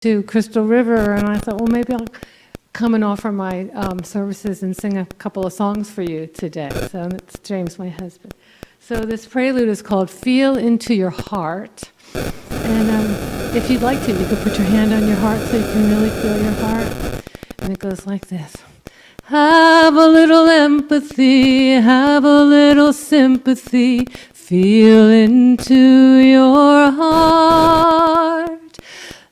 to Crystal River, and I thought, well, maybe I'll come and offer my services and sing a couple of songs for you today. So it's James, my husband. So this prelude is called Feel Into Your Heart. And if you'd like to, you could put your hand on your heart so you can really feel your heart. And it goes like this. Have a little empathy, have a little sympathy, feel into your heart.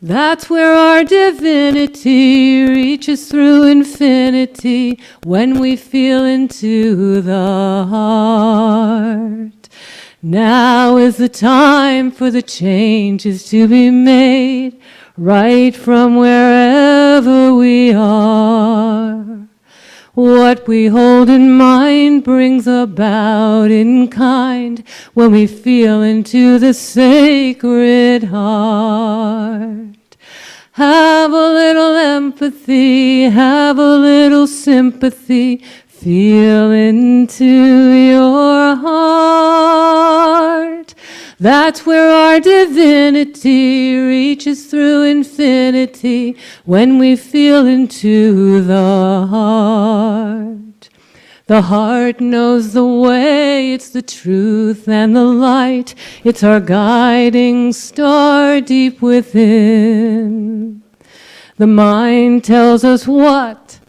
That's where our divinity reaches through infinity when we feel into the heart. Now is the time for the changes to be made right from wherever we are. What we hold in mind brings about in kind when we feel into the sacred heart. Have a little empathy, have a little sympathy, feel into your heart. That's where our divinity reaches through infinity when we feel into the heart. The heart knows the way, it's the truth and the light. It's our guiding star deep within. The mind tells us what,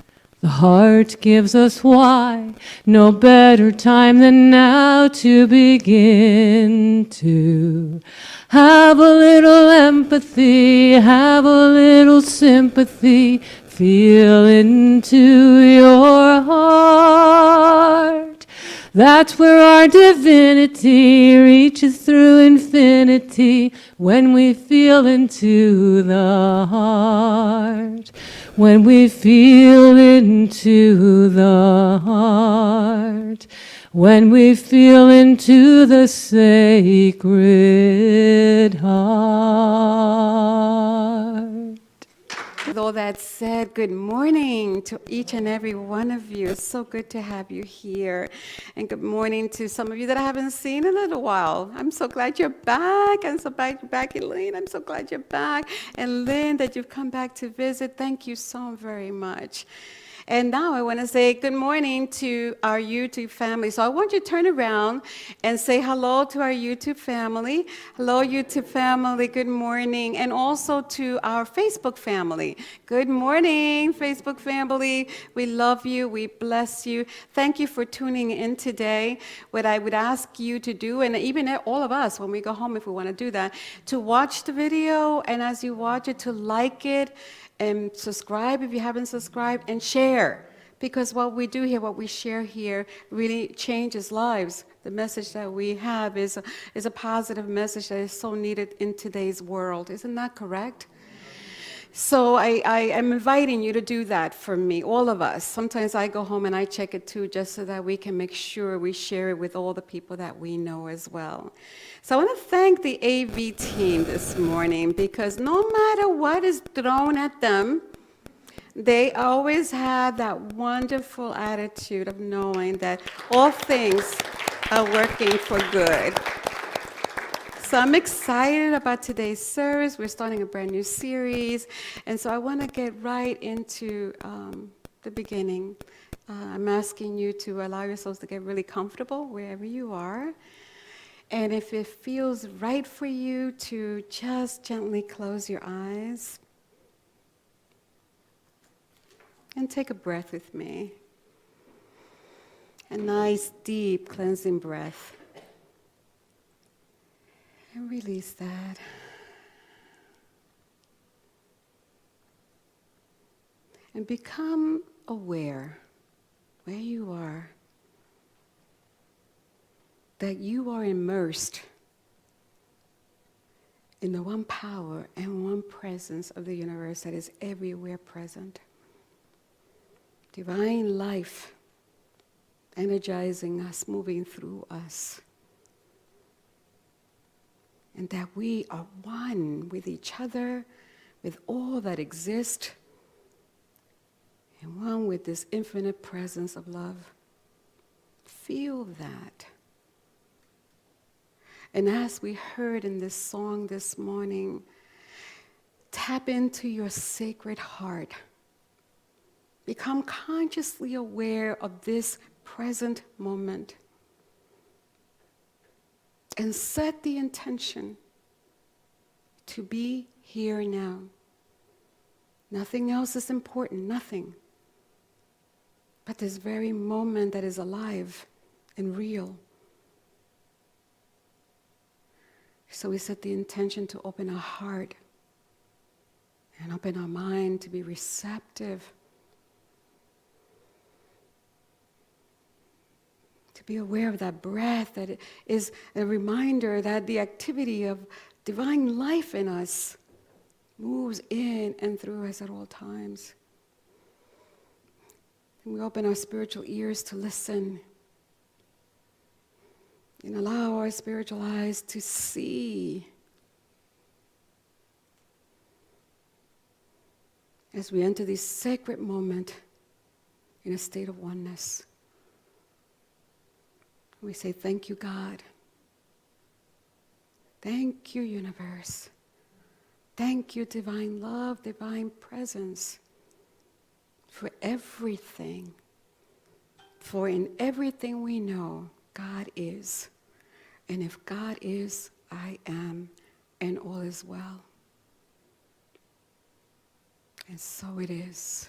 the heart gives us why. No better time than now to begin to have a little empathy, have a little sympathy, feel into your heart. That's where our divinity reaches through infinity when we feel into the heart. When we feel into the heart, when we feel into the sacred heart. With all that said, good morning to each and every one of you. It's so good to have you here. And good morning to some of you that I haven't seen in a little while. I'm so glad you're back. I'm so glad you're back, Elaine. I'm so glad you're back. And Lynn, that you've come back to visit. Thank you so very much. And now I want to say good morning to our YouTube family. So I want you to turn around and say hello to our YouTube family. Hello, YouTube family. Good morning. And also to our Facebook family. Good morning, Facebook family. We love you. We bless you. Thank you for tuning in today. What I would ask you to do, and even all of us when we go home if we want to do that, to watch the video, and as you watch it, to like it, and subscribe if you haven't subscribed, and share. Because what we do here, what we share here, really changes lives. The message that we have is a positive message that is so needed in today's world. Isn't that correct? So I am inviting you to do that for me, all of us. Sometimes I go home and I check it too, just so that we can make sure we share it with all the people that we know as well. So I want to thank the AV team this morning, because no matter what is thrown at them, they always have that wonderful attitude of knowing that all things are working for good. So I'm excited about today's service. We're starting a brand new series. And so I want to get right into the beginning. I'm asking you to allow yourselves to get really comfortable wherever you are. And if it feels right for you, to just gently close your eyes. And take a breath with me. A nice, deep, cleansing breath. And release that. And become aware where you are, that you are immersed in the one power and one presence of the universe that is everywhere present. Divine life energizing us, moving through us. And that we are one with each other, with all that exists, and one with this infinite presence of love. Feel that. And as we heard in this song this morning, tap into your sacred heart. Become consciously aware of this present moment. And set the intention to be here now. Nothing else is important, nothing. But this very moment that is alive and real. So we set the intention to open our heart and open our mind to be receptive, to be aware of that breath that is a reminder that the activity of divine life in us moves in and through us at all times. And we open our spiritual ears to listen and allow our spiritual eyes to see as we enter this sacred moment in a state of oneness. We say, thank you, God. Thank you, universe. Thank you, divine love, divine presence, for everything. For in everything we know, God is. And if God is, I am, and all is well. And so it is.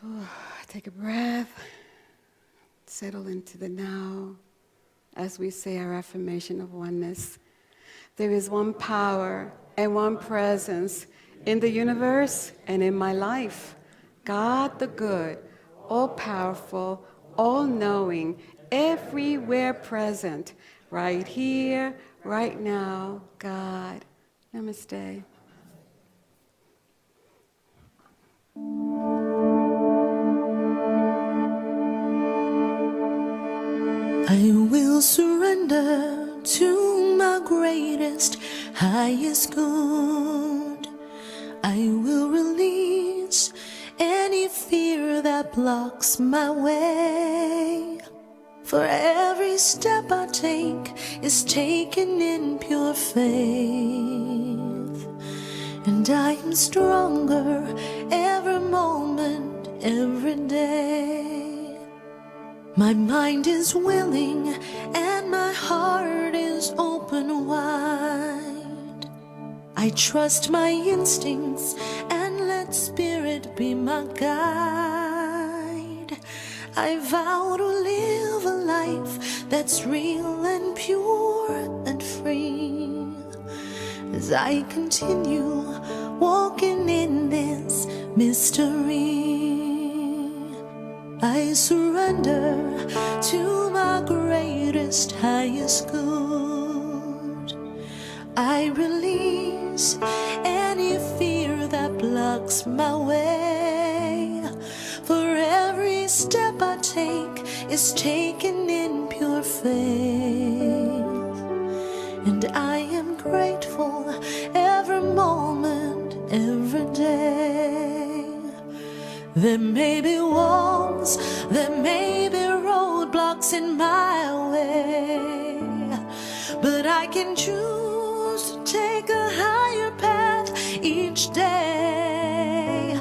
Oh, take a breath. Settle into the now as we say our affirmation of oneness. There is one power and one presence in the universe and in my life. God the good, all-powerful, all-knowing, everywhere present, right here, right now, God. Namaste. I will surrender to my greatest, highest good. I will release any fear that blocks my way. For every step I take is taken in pure faith. And I am stronger every moment, every day. My mind is willing and my heart is open wide. I trust my instincts and let spirit be my guide. I vow to live a life that's real and pure and free. As I continue walking in this mystery, I surrender to my greatest, highest good. I release any fear that blocks my way. For every step I take is taken in pure faith. And I am grateful every moment, every day. There may be walls, there may be roadblocks in my way, but I can choose to take a higher path each day.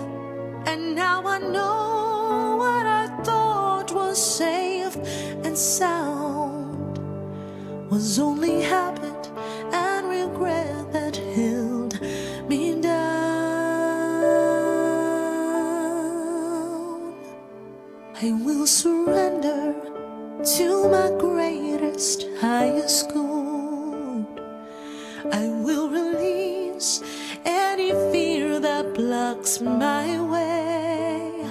And now I know what I thought was safe and sound was only habit and regret that held me down. I will surrender to my greatest, highest good. I will release any fear that blocks my way.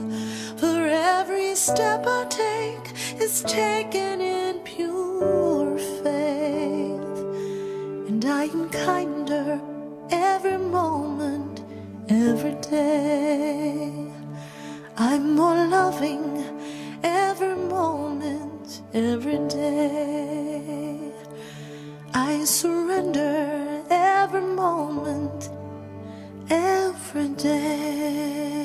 For every step I take is taken in pure faith. And I am kinder every moment, every day. I'm more loving every moment, every day. I surrender every moment, every day.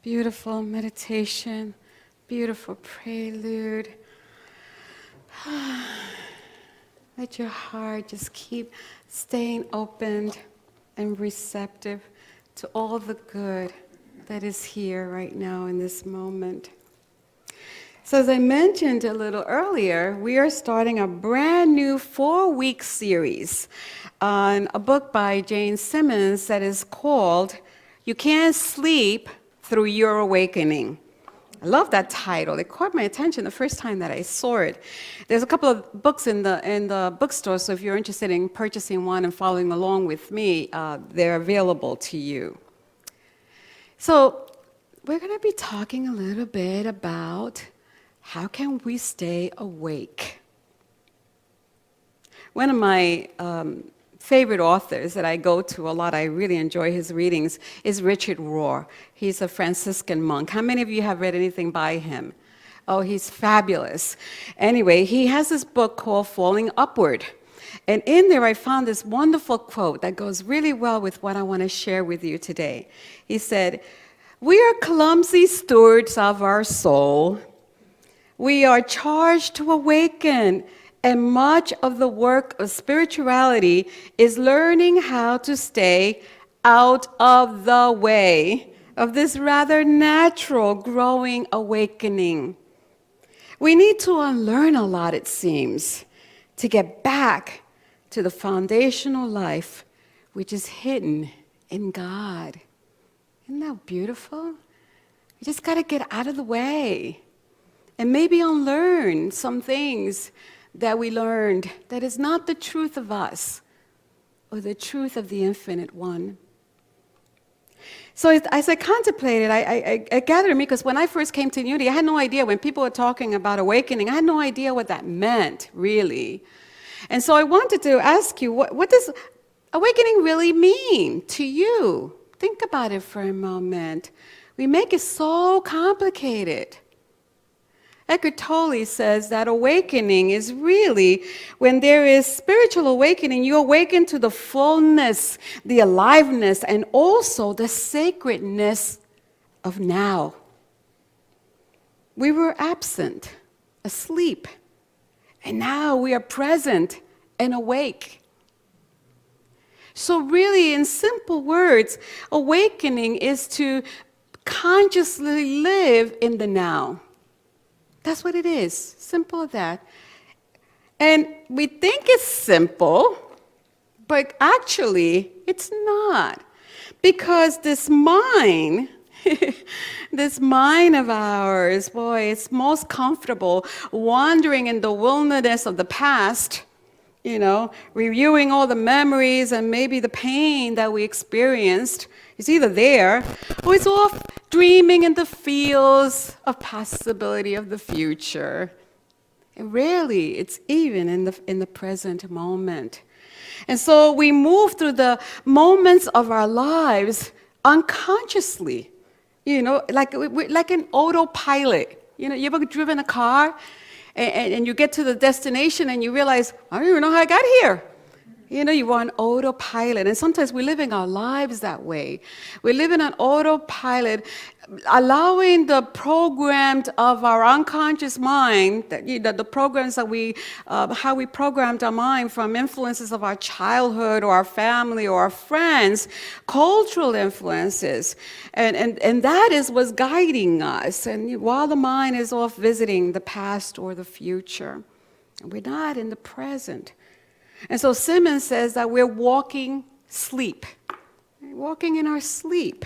Beautiful meditation, beautiful prelude. Let your heart just keep staying open and receptive to all the good that is here right now in this moment. So as I mentioned a little earlier, we are starting a brand new 4-week series on a book by Jane Simmons that is called You Can't Sleep Through Your Awakening. I love that title. It caught my attention the first time that I saw it. There's a couple of books in the bookstore, so if you're interested in purchasing one and following along with me, they're available to you. So we're going to be talking a little bit about how can we stay awake. One of my favorite authors that I go to a lot, I really enjoy his readings, is Richard Rohr. He's a Franciscan monk. How many of you have read anything by him? Oh, he's fabulous. Anyway, he has this book called Falling Upward. And in there I found this wonderful quote that goes really well with what I want to share with you today. He said, "We are clumsy stewards of our soul. We are charged to awaken, and much of the work of spirituality is learning how to stay out of the way of this rather natural growing awakening. We need to unlearn a lot, it seems, to get back to the foundational life which is hidden in God." Isn't that beautiful? We just got to get out of the way and maybe unlearn some things that we learned that is not the truth of us or the truth of the Infinite One. So as I contemplated, I gathered in me, because when I first came to Unity, I had no idea. When people were talking about awakening, I had no idea what that meant, really. And so I wanted to ask you, what does awakening really mean to you? Think about it for a moment. We make it so complicated. Eckhart Tolle says that awakening is really when there is spiritual awakening, you awaken to the fullness, the aliveness, and also the sacredness of now. We were absent, asleep, and now we are present and awake. So really, in simple words, awakening is to consciously live in the now. That's what it is. Simple as that. And we think it's simple, but actually it's not. Because this mind, this mind of ours, boy, it's most comfortable wandering in the wilderness of the past, reviewing all the memories and maybe the pain that we experienced. It's either there or it's off dreaming in the fields of possibility of the future. And rarely it's even in the present moment. And so we move through the moments of our lives unconsciously, like an autopilot. You ever driven a car and you get to the destination and you realize, I don't even know how I got here. You are on autopilot. And sometimes we're living our lives that way. We're living on autopilot, allowing the programs of our unconscious mind, the programs that how we programmed our mind from influences of our childhood or our family or our friends, cultural influences. And that is what's guiding us. And while the mind is off visiting the past or the future, we're not in the present. And so Simmons says that we're walking sleep, walking in our sleep.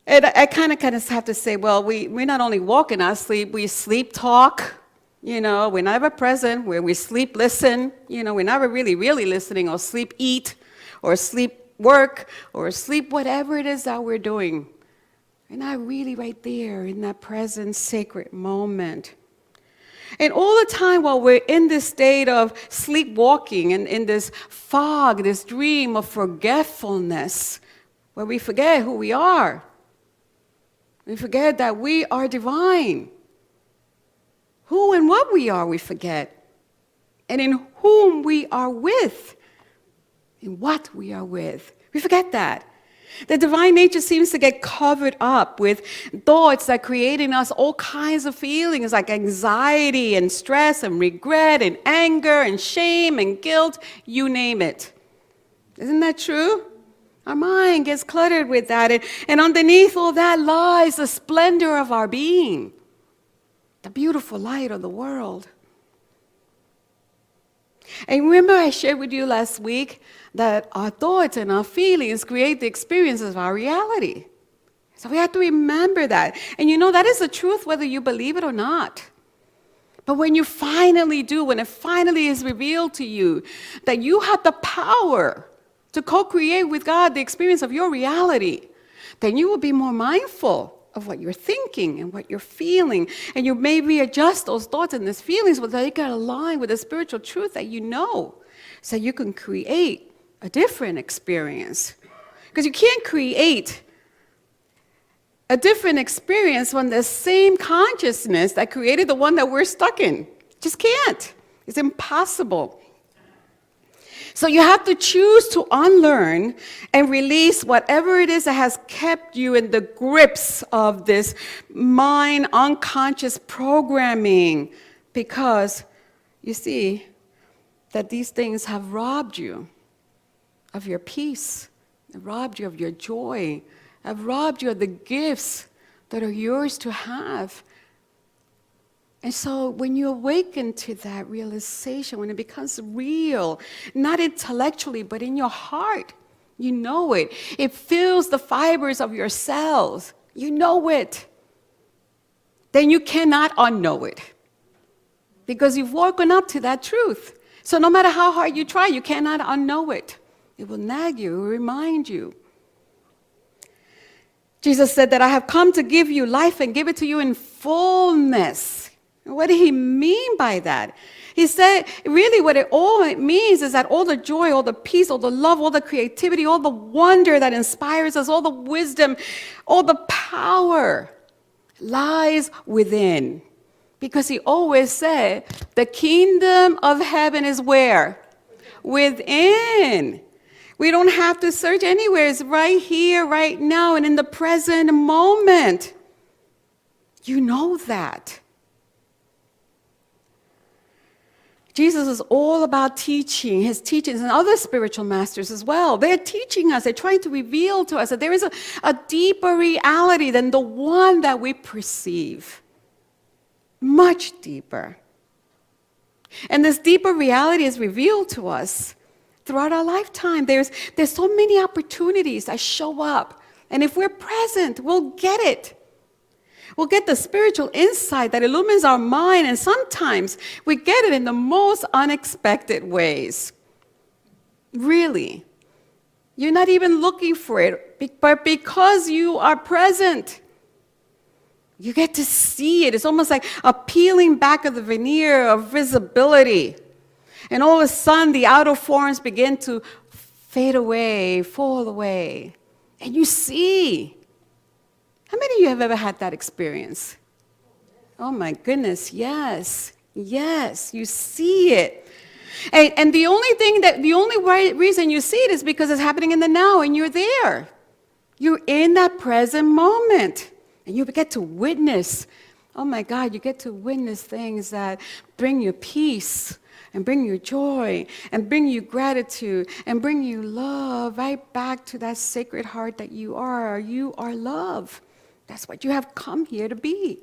And I kind of have to say, well, we not only walk in our sleep, we sleep talk. We're never present, where we sleep listen. We're never really listening, or sleep eat, or sleep work, or sleep whatever it is that we're doing. We're not really right there in that present sacred moment. And all the time while we're in this state of sleepwalking and in this fog, this dream of forgetfulness, where we forget who we are. We forget that we are divine. Who and what we are, we forget. And in whom we are with. In what we are with. We forget that. The divine nature seems to get covered up with thoughts that create in us all kinds of feelings like anxiety and stress and regret and anger and shame and guilt, you name it. Isn't that true? Our mind gets cluttered with that. And underneath all that lies the splendor of our being, the beautiful light of the world. And remember I shared with you last week that our thoughts and our feelings create the experiences of our reality. So we have to remember that. And you know, that is the truth whether you believe it or not. But when you finally do, when it finally is revealed to you that you have the power to co-create with God the experience of your reality, then you will be more mindful of what you're thinking and what you're feeling. And you maybe adjust those thoughts and those feelings so that they can align with the spiritual truth that you know, so you can create a different experience. Because you can't create a different experience when the same consciousness that created the one that we're stuck in. Just can't. It's impossible. So you have to choose to unlearn and release whatever it is that has kept you in the grips of this mind unconscious programming, because you see that these things have robbed you of your peace, have robbed you of your joy, have robbed you of the gifts that are yours to have. And so when you awaken to that realization, when it becomes real, not intellectually, but in your heart, you know it. It fills the fibers of your cells. You know it. Then you cannot unknow it, because you've woken up to that truth. So no matter how hard you try, you cannot unknow it. It will nag you, it will remind you. Jesus said that I have come to give you life and give it to you in fullness. What did he mean by that? He said, really what it means is that all the joy, all the peace, all the love, all the creativity, all the wonder that inspires us, all the wisdom, all the power lies within. Because he always said, the kingdom of heaven is where? Within. We don't have to search anywhere. It's right here, right now, and in the present moment. You know that. Jesus is all about teaching, his teachings, and other spiritual masters as well. They're teaching us, they're trying to reveal to us that there is a deeper reality than the one that we perceive. Much deeper. And this deeper reality is revealed to us throughout our lifetime. There's so many opportunities that show up. And if we're present, we'll get it. We'll get the spiritual insight that illumines our mind, and sometimes we get it in the most unexpected ways. Really. You're not even looking for it, but because you are present, you get to see it. It's almost like a peeling back of the veneer of visibility. And all of a sudden, the outer forms begin to fade away, fall away, and you see. How many of you have ever had that experience? Oh my goodness, yes, yes, you see it. And the only reason you see it is because it's happening in the now and you're there. You're in that present moment and you get to witness, oh my God, you get to witness things that bring you peace and bring you joy and bring you gratitude and bring you love right back to that sacred heart that you are. You are love. That's what you have come here to be.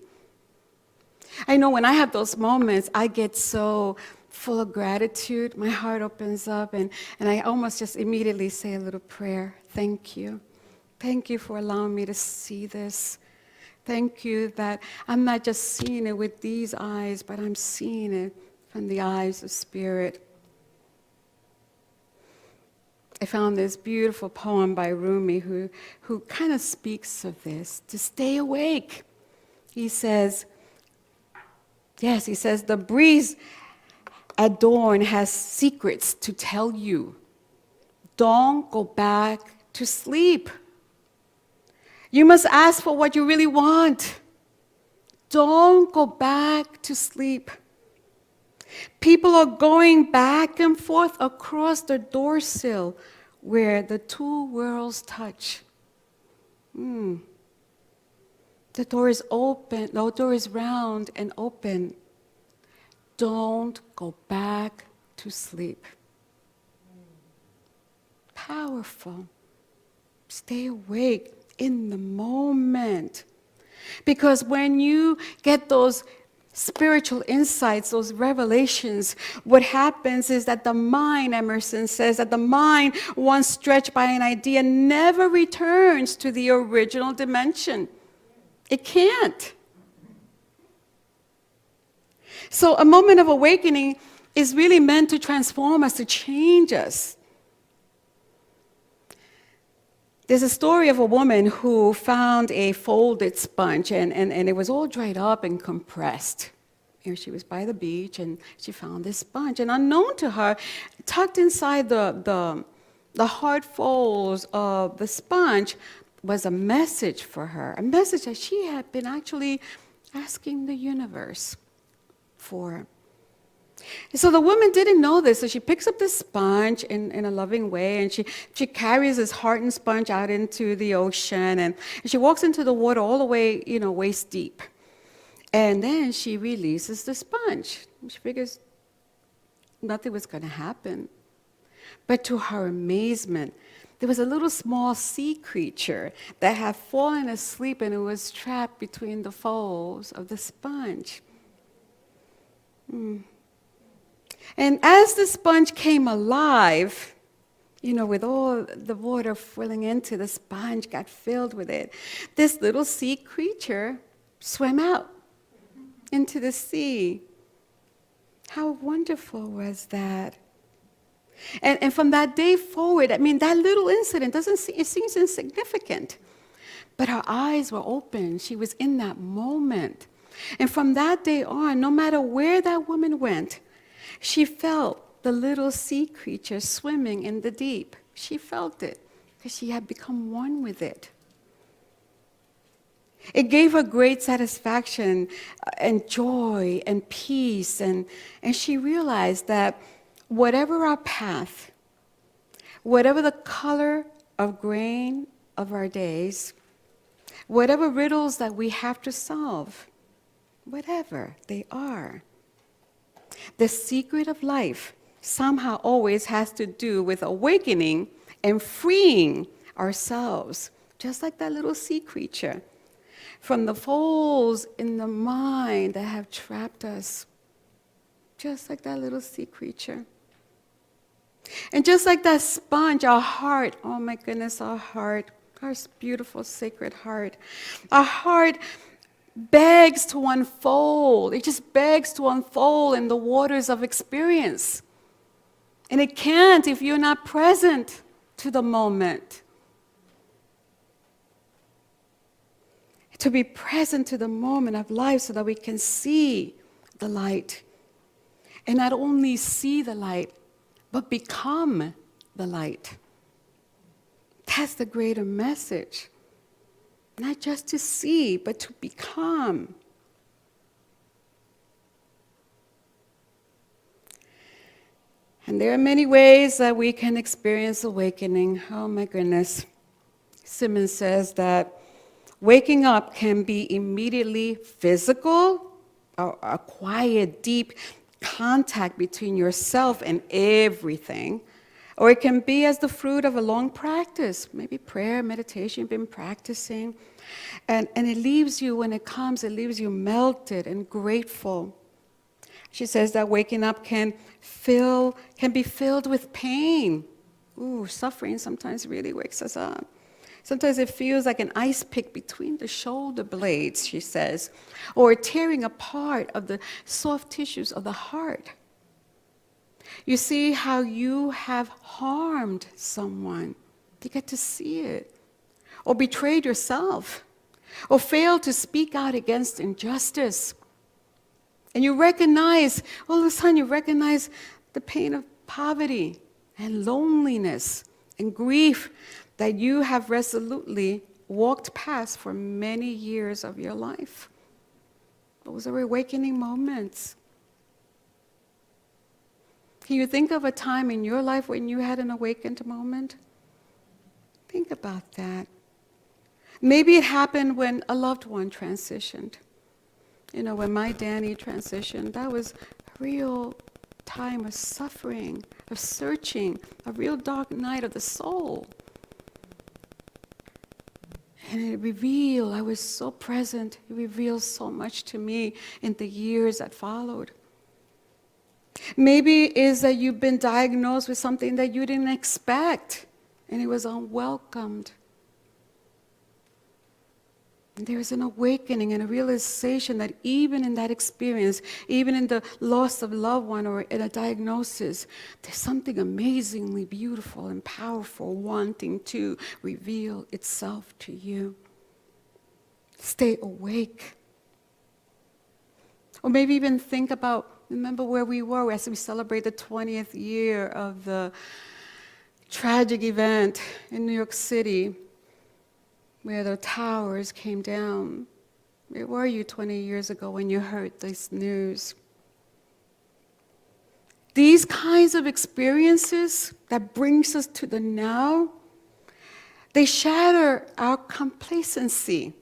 I know when I have those moments, I get so full of gratitude. My heart opens up, and I almost just immediately say a little prayer. Thank you. Thank you for allowing me to see this. Thank you that I'm not just seeing it with these eyes, but I'm seeing it from the eyes of spirit. I found this beautiful poem by Rumi who kind of speaks of this, to stay awake. He says, the breeze at dawn has secrets to tell you. Don't go back to sleep. You must ask for what you really want. Don't go back to sleep. People are going back and forth across the doorsill where the two worlds touch. The door is open, the door is round and open. Don't go back to sleep. Powerful. Stay awake in the moment. Because when you get those spiritual insights, those revelations, what happens is that the mind, Emerson says, that the mind, once stretched by an idea, never returns to the original dimension. It can't. So a moment of awakening is really meant to transform us, to change us. There's a story of a woman who found a folded sponge, and it was all dried up and compressed. And she was by the beach, and she found this sponge. And unknown to her, tucked inside the hard folds of the sponge was a message for her, a message that she had been actually asking the universe for. And so the woman didn't know this, so she picks up the sponge in a loving way, and she carries this hardened sponge out into the ocean, and she walks into the water all the way, waist deep. And then she releases the sponge. She figures nothing was going to happen. But to her amazement, there was a little small sea creature that had fallen asleep, and it was trapped between the folds of the sponge. And as the sponge came alive, with all the water filling into the sponge, got filled with it, this little sea creature swam out into the sea. How wonderful was that? And from that day forward, that little incident it seems insignificant. But her eyes were open. She was in that moment. And from that day on, no matter where that woman went, she felt the little sea creature swimming in the deep. She felt it because she had become one with it. It gave her great satisfaction and joy and peace. And she realized that whatever our path, whatever the color of grain of our days, whatever riddles that we have to solve, whatever they are, the secret of life somehow always has to do with awakening and freeing ourselves, just like that little sea creature, from the folds in the mind that have trapped us, just like that little sea creature. And just like that sponge, our heart, oh my goodness, our beautiful sacred heart, our heart begs to unfold. It just begs to unfold in the waters of experience. And it can't if you're not present to the moment. To be present to the moment of life so that we can see the light. And not only see the light, but become the light. That's the greater message. Not just to see, but to become. And there are many ways that we can experience awakening. Oh my goodness. Simmons says that waking up can be immediately physical, or a quiet, deep contact between yourself and everything. Or it can be as the fruit of a long practice, maybe prayer, meditation you've been practicing. And it leaves you, when it comes, it leaves you melted and grateful. She says that waking up can be filled with pain. Ooh, suffering sometimes really wakes us up. Sometimes it feels like an ice pick between the shoulder blades, she says, or tearing apart of the soft tissues of the heart. You see how you have harmed someone. You get to see it. Or betrayed yourself. Or failed to speak out against injustice. And you recognize, all of a sudden you recognize the pain of poverty and loneliness and grief that you have resolutely walked past for many years of your life. Those are awakening moments. Can you think of a time in your life when you had an awakened moment? Think about that. Maybe it happened when a loved one transitioned. You know, when my Danny transitioned, that was a real time of suffering, of searching, a real dark night of the soul. And it revealed, I was so present, it revealed so much to me in the years that followed. Maybe it is that you've been diagnosed with something that you didn't expect, and it was unwelcomed. And there is an awakening and a realization that even in that experience, even in the loss of a loved one or in a diagnosis, there's something amazingly beautiful and powerful wanting to reveal itself to you. Stay awake. Or maybe even think about, remember where we were as we celebrate the 20th year of the tragic event in New York City, where the towers came down. Where were you 20 years ago when you heard this news? These kinds of experiences that brings us to the now, they shatter our complacency.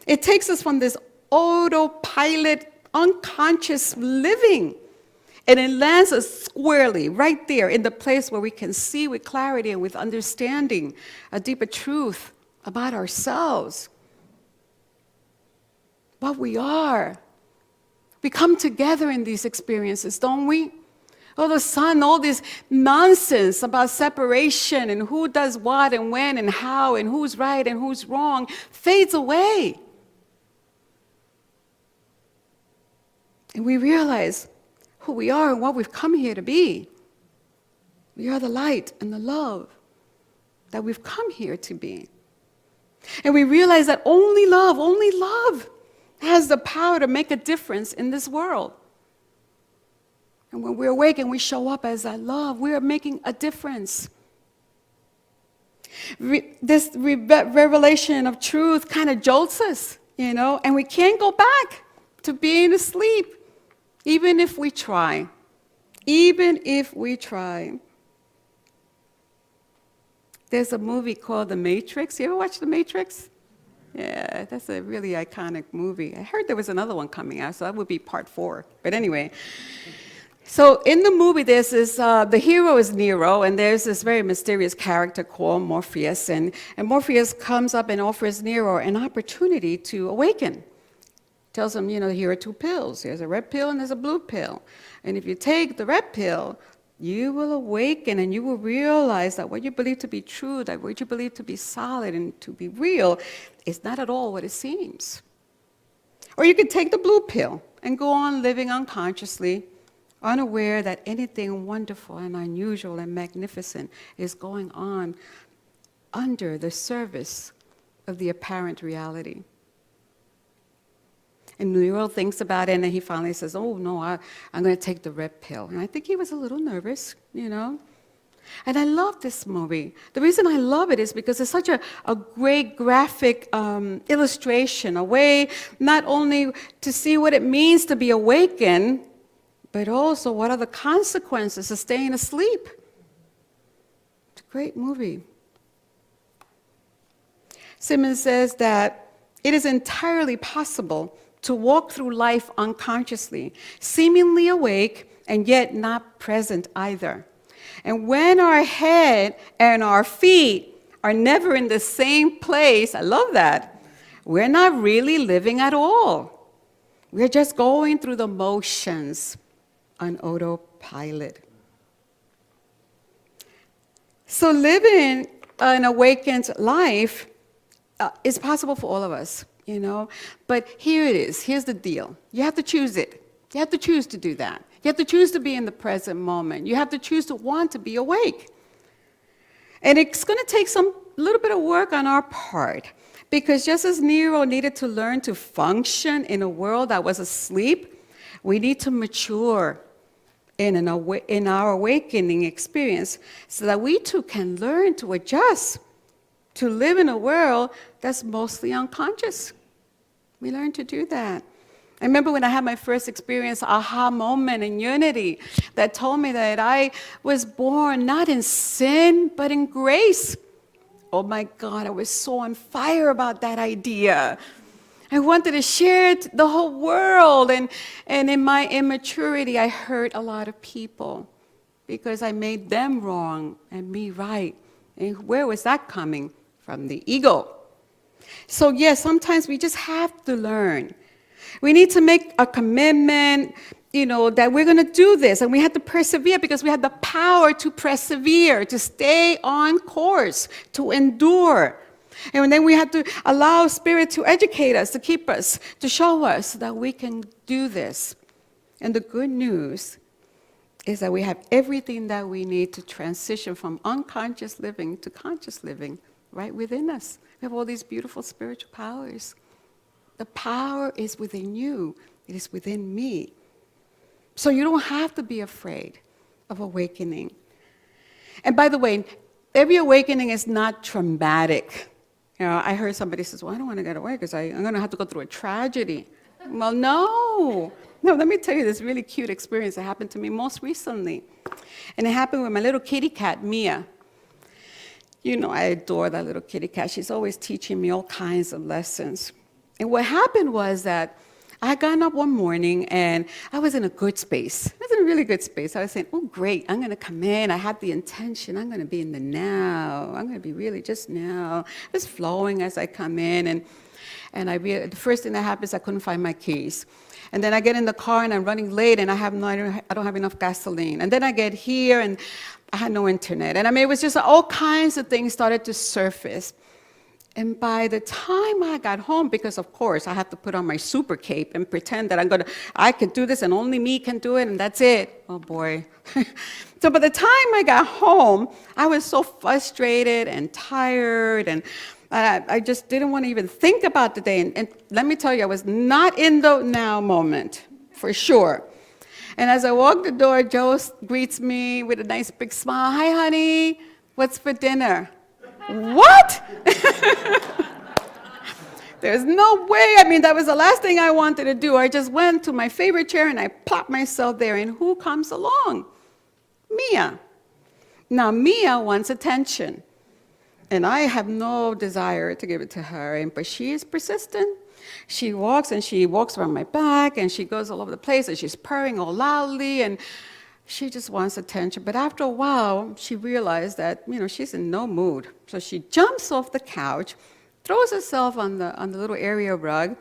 It takes us from this autopilot, unconscious living, and it lands us squarely right there in the place where we can see with clarity and with understanding a deeper truth about ourselves, what we are. We come together in these experiences, don't we? All the sun, all this nonsense about separation and who does what and when and how and who's right and who's wrong fades away. And we realize who we are and what we've come here to be. We are the light and the love that we've come here to be. And we realize that only love has the power to make a difference in this world. And when we're awake and we show up as that love, we are making a difference. This revelation of truth kind of jolts us, you know, and we can't go back to being asleep, even if we try. Even if we try. There's a movie called The Matrix. You ever watch The Matrix? Yeah, that's a really iconic movie. I heard there was another one coming out, so that would be part 4. But anyway, so in the movie, there's this, the hero is Neo, and there's this very mysterious character called Morpheus, and Morpheus comes up and offers Neo an opportunity to awaken. Tells him, you know, here are 2 pills. There's a red pill and there's a blue pill. And if you take the red pill, you will awaken and you will realize that what you believe to be true, that what you believe to be solid and to be real, is not at all what it seems. Or you could take the blue pill and go on living unconsciously, unaware that anything wonderful and unusual and magnificent is going on under the surface of the apparent reality. And Nero thinks about it, and then he finally says, oh, no, I'm going to take the red pill. And I think he was a little nervous, you know. And I love this movie. The reason I love it is because it's such a great graphic illustration, a way not only to see what it means to be awakened, but also what are the consequences of staying asleep. It's a great movie. Simmons says that it is entirely possible to walk through life unconsciously, seemingly awake, and yet not present either. And when our head and our feet are never in the same place, I love that, we're not really living at all. We're just going through the motions on autopilot. So living an awakened life is possible for all of us. You know, but here it is. Here's the deal. You have to choose it. You have to choose to do that. You have to choose to be in the present moment. You have to choose to want to be awake. And it's going to take a little bit of work on our part, because just as Nero needed to learn to function in a world that was asleep, we need to mature in our awakening experience so that we too can learn to adjust to live in a world that's mostly unconscious. We learn to do that. I remember when I had my first experience, aha moment in unity, that told me that I was born not in sin, but in grace. oh my God, I was so on fire about that idea. I wanted to share it to the whole world. And in my immaturity, I hurt a lot of people because I made them wrong and me right. And where was that coming? From the ego. So yes, sometimes we just have to learn. We need to make a commitment, that we're going to do this. And we have to persevere because we have the power to persevere, to stay on course, to endure. And then we have to allow Spirit to educate us, to keep us, to show us that we can do this. And the good news is that we have everything that we need to transition from unconscious living to conscious living right within us. We have all these beautiful spiritual powers. The power is within you. It is within me. So you don't have to be afraid of awakening. And by the way, every awakening is not traumatic. I heard somebody says, well, I don't want to get away because I'm going to have to go through a tragedy. Well, no. No, let me tell you this really cute experience that happened to me most recently. And it happened with my little kitty cat, Mia. I adore that little kitty cat. She's always teaching me all kinds of lessons. And what happened was that I had gotten up one morning and I was in a good space. I was in a really good space. I was saying, oh, great, I'm going to come in. I had the intention. I'm going to be in the now. I'm going to be really just now. Just flowing as I come in. And the first thing that happens, I couldn't find my keys. And then I get in the car and I'm running late and I don't have enough gasoline. And then I get here and I had no internet. And it was just all kinds of things started to surface. And by the time I got home, because of course I have to put on my super cape and pretend that I can do this and only me can do it and that's it. Oh boy. So by the time I got home, I was so frustrated and tired and I just didn't want to even think about the day. And let me tell you, I was not in the now moment, for sure. And as I walk the door, Joe greets me with a nice big smile. Hi, honey. What's for dinner? What? There's no way. That was the last thing I wanted to do. I just went to my favorite chair and I plopped myself there. And who comes along? Mia. Now, Mia wants attention. And I have no desire to give it to her. But she is persistent. She walks around my back and she goes all over the place and she's purring all loudly and she just wants attention. But after a while, she realized that, she's in no mood. So she jumps off the couch, throws herself on the little area rug,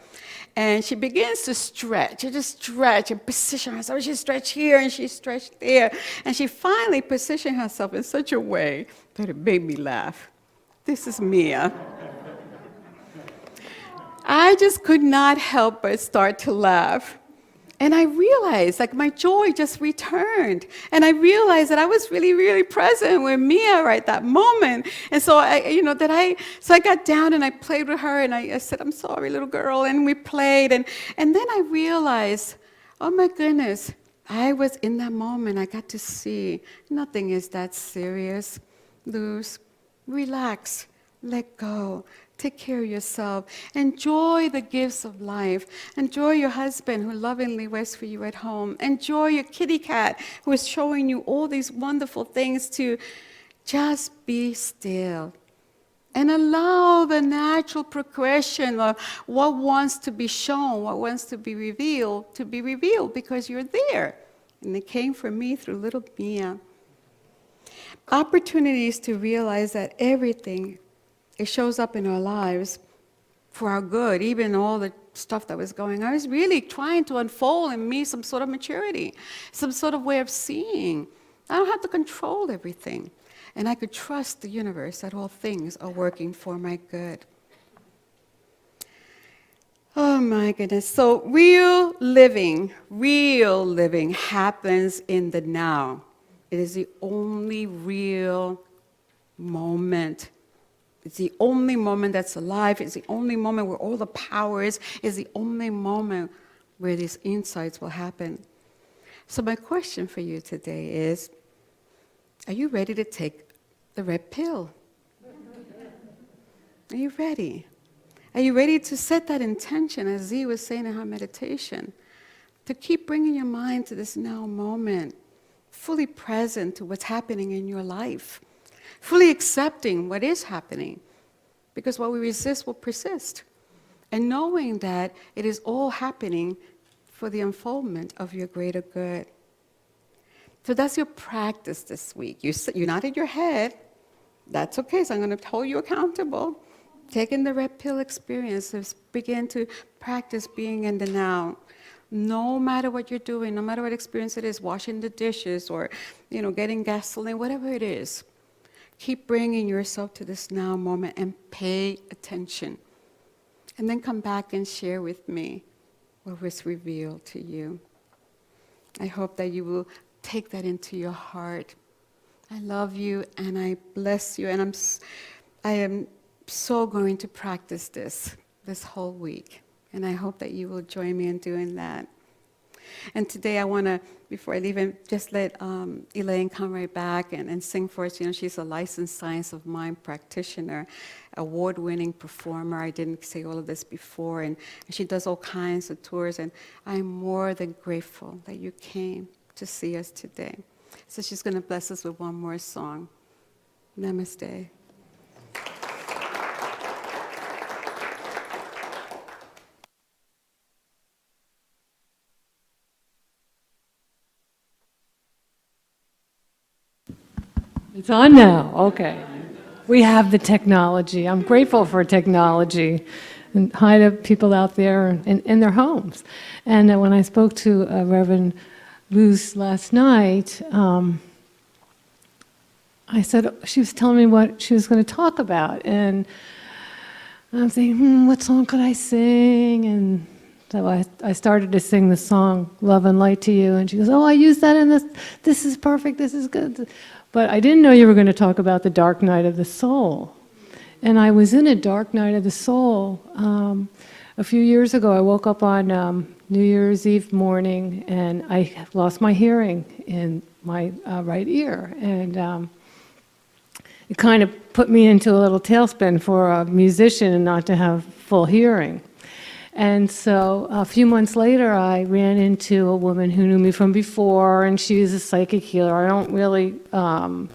and she begins to stretch. She just stretch and position herself. She stretched here and she stretched there. And she finally positioned herself in such a way that it made me laugh. This is Mia. I just could not help but start to laugh. And I realized, my joy just returned. And I realized that I was really, really present with Mia right that moment. And so I got down and I played with her and I said, I'm sorry, little girl. And we played. And then I realized, oh my goodness, I was in that moment. I got to see nothing is that serious. Luz, relax, let go. Take care of yourself. Enjoy the gifts of life. Enjoy your husband who lovingly waits for you at home. Enjoy your kitty cat who is showing you all these wonderful things to just be still. And allow the natural progression of what wants to be shown, what wants to be revealed because you're there. And it came for me through little Mia. Opportunities to realize that everything it shows up in our lives for our good, even all the stuff that was going on. I was really trying to unfold in me some sort of maturity, some sort of way of seeing. I don't have to control everything. And I could trust the universe that all things are working for my good. Oh my goodness. So real living happens in the now. It is the only real moment. It's the only moment that's alive. It's the only moment where all the power is. It's the only moment where these insights will happen. So my question for you today is, are you ready to take the red pill? Are you ready? Are you ready to set that intention, as Z was saying in her meditation, to keep bringing your mind to this now moment, fully present to what's happening in your life? Fully accepting what is happening, because what we resist will persist. And knowing that it is all happening for the unfoldment of your greater good. So that's your practice this week. You nodded your head. That's okay, so I'm going to hold you accountable. Taking the red pill experiences, begin to practice being in the now. No matter what you're doing, no matter what experience it is, washing the dishes or, getting gasoline, whatever it is, keep bringing yourself to this now moment and pay attention. And then come back and share with me what was revealed to you. I hope that you will take that into your heart. I love you and I bless you, and I am so going to practice this whole week. And I hope that you will join me in doing that. And today I want to, before I leave, just let Elaine come right back and sing for us. She's a licensed science of mind practitioner, award-winning performer. I didn't say all of this before. And she does all kinds of tours. And I'm more than grateful that you came to see us today. So she's going to bless us with one more song. Namaste. It's on now. Okay. We have the technology. I'm grateful for technology. And hi to people out there in their homes. And when I spoke to Reverend Luz last night, I said, she was telling me what she was going to talk about. And I'm thinking, what song could I sing? And so I started to sing the song, Love and Light to You. And she goes, oh, I used that in this. This is perfect. This is good. But I didn't know you were going to talk about the dark night of the soul. And I was in a dark night of the soul. A few years ago, I woke up on New Year's Eve morning, and I lost my hearing in my right ear. And it kind of put me into a little tailspin for a musician and not to have full hearing. And so a few months later, I ran into a woman who knew me from before, and she was a psychic healer. I don't really, I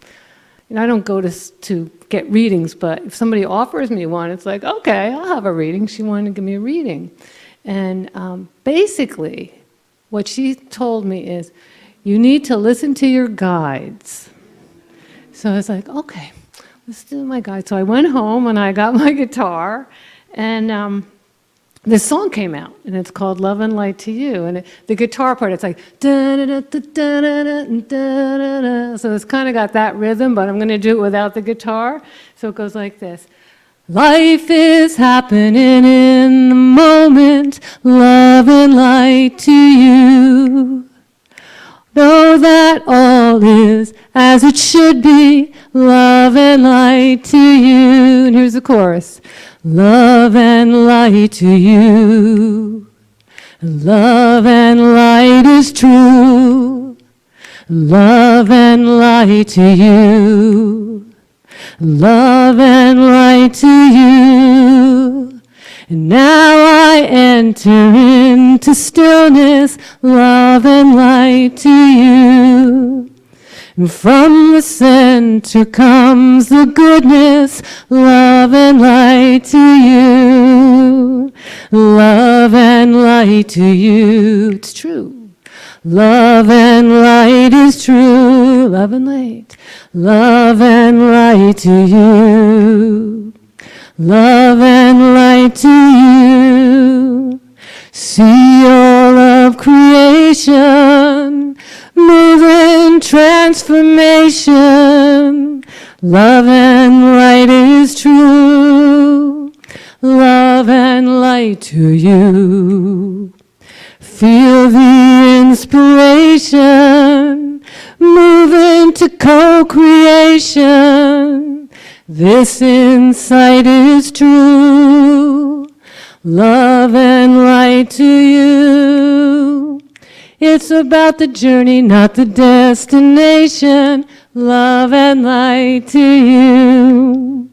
don't go to get readings, but if somebody offers me one, it's like, okay, I'll have a reading. She wanted to give me a reading. And basically, what she told me is, you need to listen to your guides. So I was like, okay, let's do my guides. So I went home and I got my guitar, and this song came out, and it's called Love and Light to You. And the guitar part, it's like, da-da-da-da-da-da-da-da-da. So it's kind of got that rhythm, but I'm going to do it without the guitar. So it goes like this. Life is happening in the moment, love and light to you. Know that all is as it should be, love and light to you. And here's the chorus. Love and light to you. Love and light is true. Love and light to you. Love and light to you. And now I enter into stillness, love and light to you. And from the center comes the goodness, love and light to you. Love and light to you. It's true. Love and light is true. Love and light. Love and light to you. Love and light to you. See all of creation, moving transformation. Love and light is true. Love and light to you. Feel the inspiration, moving to co-creation. This insight is true. Love and light to you. It's about the journey, not the destination. Love and light to you.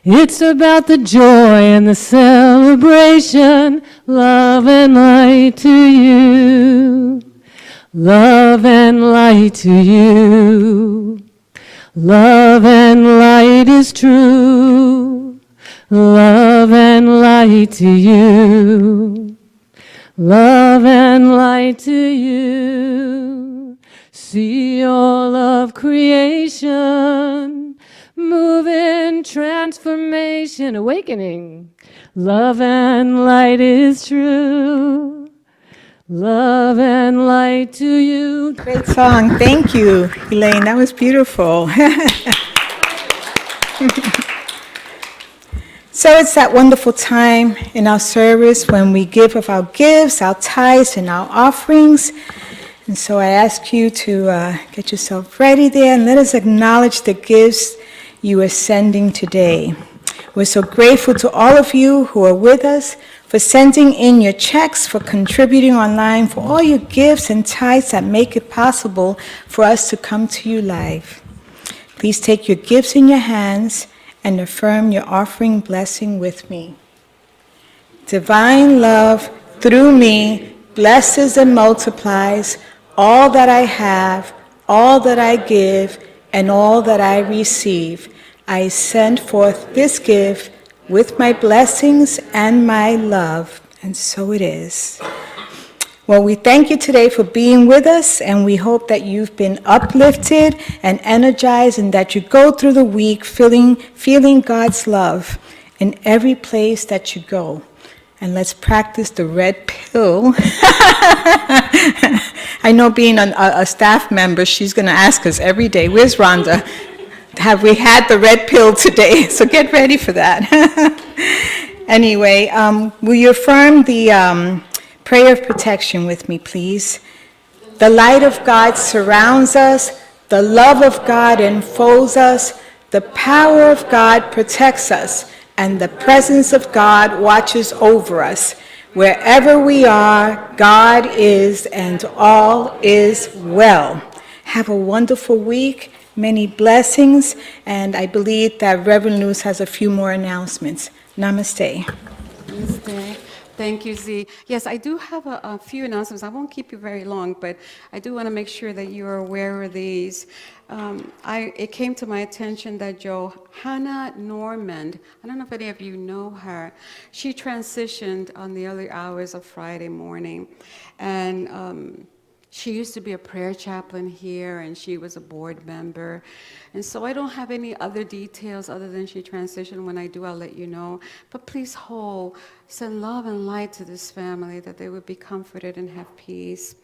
It's about the joy and the celebration. Love and light to you. Love and light to you. Love and light is true. love and light to you. Love and light to you. See all of creation, move in transformation, awakening. Love and light is true. Love and light to you. Great song. Thank you, Elaine. That was beautiful. So it's that wonderful time in our service when we give of our gifts, our tithes, and our offerings. And so I ask you to get yourself ready there and let us acknowledge the gifts you are sending today. We're so grateful to all of you who are with us, for sending in your checks, for contributing online, for all your gifts and tithes that make it possible for us to come to you live. Please take your gifts in your hands and affirm your offering blessing with me. Divine love through me blesses and multiplies all that I have, all that I give, and all that I receive. I send forth this gift with my blessings and my love, and so it is. Well, we thank you today for being with us, and we hope that you've been uplifted and energized, and that you go through the week feeling God's love in every place that you go. And let's practice the red pill. I know, being a staff member, she's going to ask us every day, where's Rhonda? Have we had the red pill today? So get ready for that. Anyway, will you affirm the prayer of protection with me, please? The light of God surrounds us. The love of God enfolds us. The power of God protects us. And the presence of God watches over us. Wherever we are, God is, and all is well. Have a wonderful week. Many blessings, and I believe that Reverend Luz has a few more announcements. Namaste. Namaste. Thank you, Z. Yes, I do have a few announcements. I won't keep you very long, but I do want to make sure that you are aware of these. It came to my attention that Johanna Normand, I don't know if any of you know her, she transitioned on the early hours of Friday morning, and she used to be a prayer chaplain here, and she was a board member. And so I don't have any other details other than she transitioned. When I do, I'll let you know. But please send love and light to this family, that they would be comforted and have peace.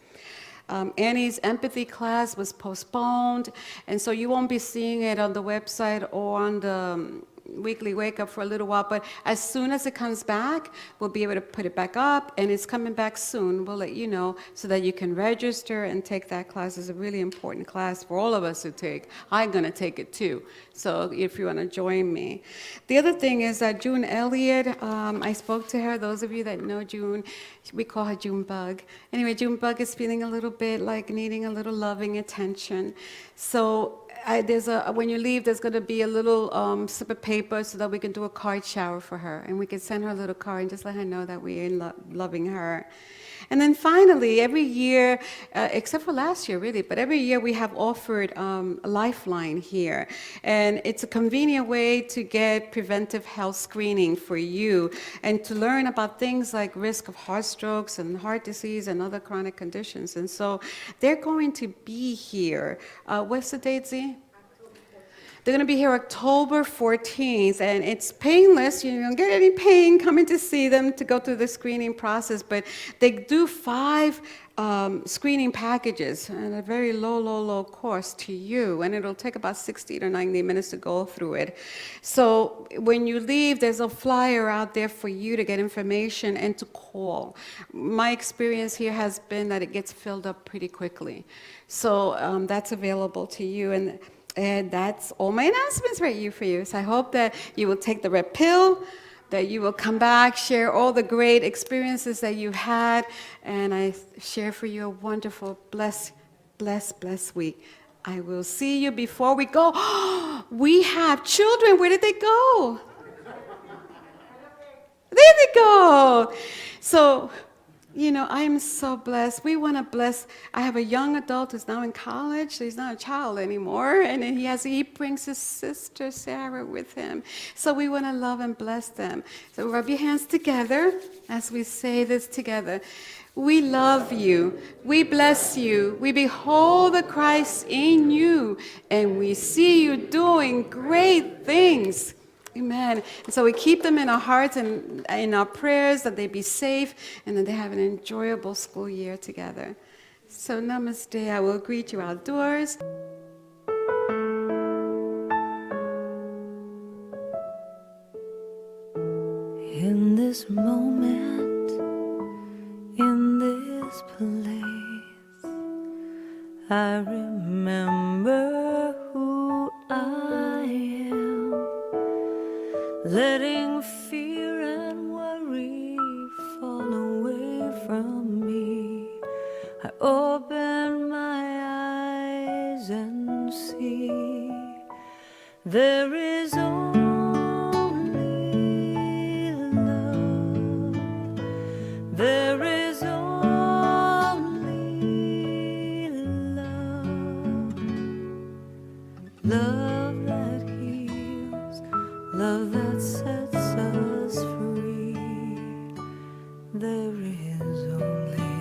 Annie's empathy class was postponed, and so you won't be seeing it on the website or on the weekly wake up for a little while, but as soon as it comes back, we'll be able to put it back up, and it's coming back soon. We'll let you know so that you can register and take that class. It's a really important class for all of us to take. I'm going to take it too, so if you want to join me. The other thing is that June Elliott, I spoke to her. Those of you that know June, we call her June Bug. Anyway, June Bug is feeling a little bit like needing a little loving attention. So when you leave, there's going to be a little slip of paper so that we can do a card shower for her. And we can send her a little card and just let her know that we're loving her. And then finally, every year, except for last year really, but every year we have offered a lifeline here. And it's a convenient way to get preventive health screening for you and to learn about things like risk of heart strokes and heart disease and other chronic conditions. And so they're going to be here. What's the date, Z? They're going to be here October 14th, and it's painless. You don't get any pain coming to see them to go through the screening process, but they do 5 screening packages at a very low cost to you, and it'll take about 60 to 90 minutes to go through it. So when you leave, there's a flyer out there for you to get information and to call. My experience here has been that it gets filled up pretty quickly. So that's available to you, and that's all my announcements for you. So I hope that you will take the red pill, that you will come back, share all the great experiences that you've had, and I share for you a wonderful, blessed week. I will see you before we go. We have children. Where did they go? There they go. So You know, I am so blessed. We want to bless. I have a young adult who's now in college. So he's not a child anymore. And then he brings his sister Sarah with him. So we want to love and bless them. So rub your hands together as we say this together. We love you. We bless you. We behold the Christ in you. And we see you doing great things. Amen. And so we keep them in our hearts and in our prayers that they be safe and that they have an enjoyable school year together. So namaste. I will greet you outdoors. In this moment, in this place, I remember who I am, letting fear and worry fall away from me. I open my eyes and see there is only love. There is only love. Love that heals, love that sets us free. There is only